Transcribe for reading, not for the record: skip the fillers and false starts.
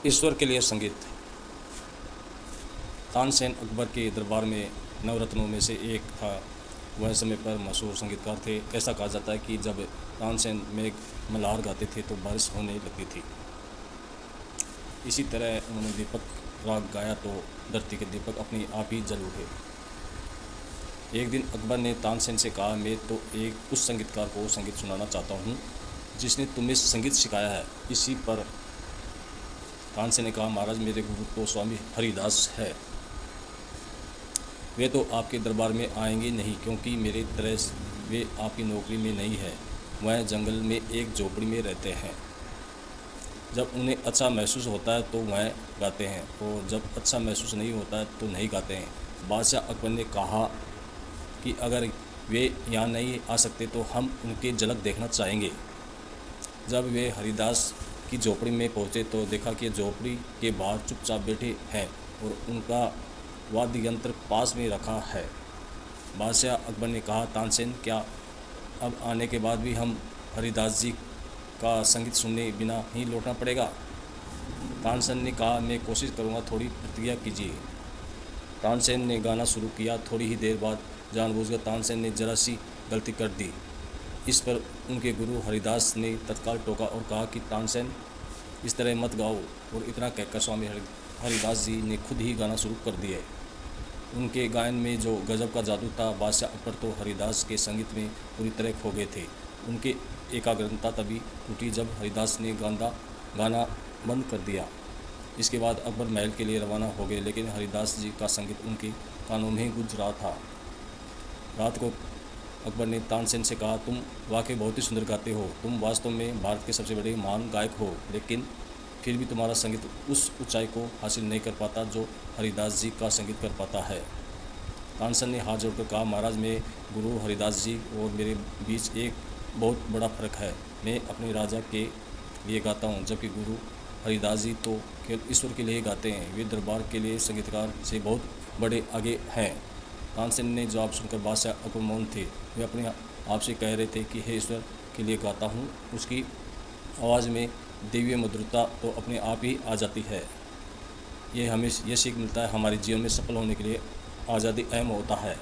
ईश्वर के लिए संगीत। तानसेन अकबर के दरबार में नवरत्नों में से एक था। वह समय पर मशहूर संगीतकार थे। ऐसा कहा जाता है कि जब तानसेन मेघ मल्हार गाते थे तो बारिश होने लगती थी। इसी तरह उन्होंने दीपक राग गाया तो धरती के दीपक अपने आप ही जल उठे। एक दिन अकबर ने तानसेन से कहा, मैं तो एक उस संगीतकार को संगीत सुनाना चाहता हूँ जिसने तुम्हें संगीत सिखाया है। इसी पर तानसेन ने कहा, महाराज मेरे गुरु तो स्वामी हरिदास है। वे तो आपके दरबार में आएंगे नहीं, क्योंकि मेरे तरह वे आपकी नौकरी में नहीं है। वह जंगल में एक झोपड़ी में रहते हैं। जब उन्हें अच्छा महसूस होता है तो वह गाते हैं, और जब अच्छा महसूस नहीं होता है तो नहीं गाते हैं। बादशाह अकबर ने कहा कि अगर वे यहाँ नहीं आ सकते तो हम उनकी झलक देखना चाहेंगे। जब वे हरिदास की झोपड़ी में पहुँचे तो देखा कि झोपड़ी के बाहर चुपचाप बैठे हैं और उनका वाद्य यंत्र पास में रखा है। बादशाह अकबर ने कहा, तानसेन, क्या अब आने के बाद भी हम हरिदास जी का संगीत सुनने बिना ही लौटना पड़ेगा? तानसेन ने कहा, मैं कोशिश करूंगा, थोड़ी प्रतिज्ञा कीजिए। तानसेन ने गाना शुरू किया। थोड़ी ही देर बाद जानबूझकर तानसेन ने जरा सी गलती कर दी। इस पर उनके गुरु हरिदास ने तत्काल टोका और कहा कि तानसेन, इस तरह मत गाओ। और इतना कहकर स्वामी हरिदास जी ने खुद ही गाना शुरू कर दिया। उनके गायन में जो गजब का जादू था, बादशाह अकबर तो हरिदास के संगीत में पूरी तरह खो गए थे। उनकी एकाग्रता तभी टूटी जब हरिदास ने गाना बंद कर दिया। इसके बाद अकबर महल के लिए रवाना हो गए, लेकिन हरिदास जी का संगीत उनके कानों में ही गूंज रहा था। रात को अकबर ने तानसेन से कहा, तुम वाकई बहुत ही सुंदर गाते हो। तुम वास्तव में भारत के सबसे बड़े महान गायक हो, लेकिन फिर भी तुम्हारा संगीत उस ऊंचाई को हासिल नहीं कर पाता जो हरिदास जी का संगीत कर पाता है। तानसेन ने हाथ जोड़कर कहा, महाराज, मैं गुरु हरिदास जी और मेरे बीच एक बहुत बड़ा फ़र्क है। मैं अपने राजा के लिए गाता हूँ, जबकि गुरु हरिदास जी तो केवल ईश्वर के लिए गाते हैं। वे दरबार के लिए संगीतकार से बहुत बड़े आगे हैं। तानसेन ने जवाब सुनकर बादशाह अकबर मौन थे। वे अपने आप से कह रहे थे कि हे ईश्वर के लिए गाता हूँ। उसकी आवाज़ में दिव्य मधुरता तो अपने आप ही आ जाती है। ये हमें यह सीख मिलता है, हमारे जीवन में सफल होने के लिए आज़ादी अहम होता है।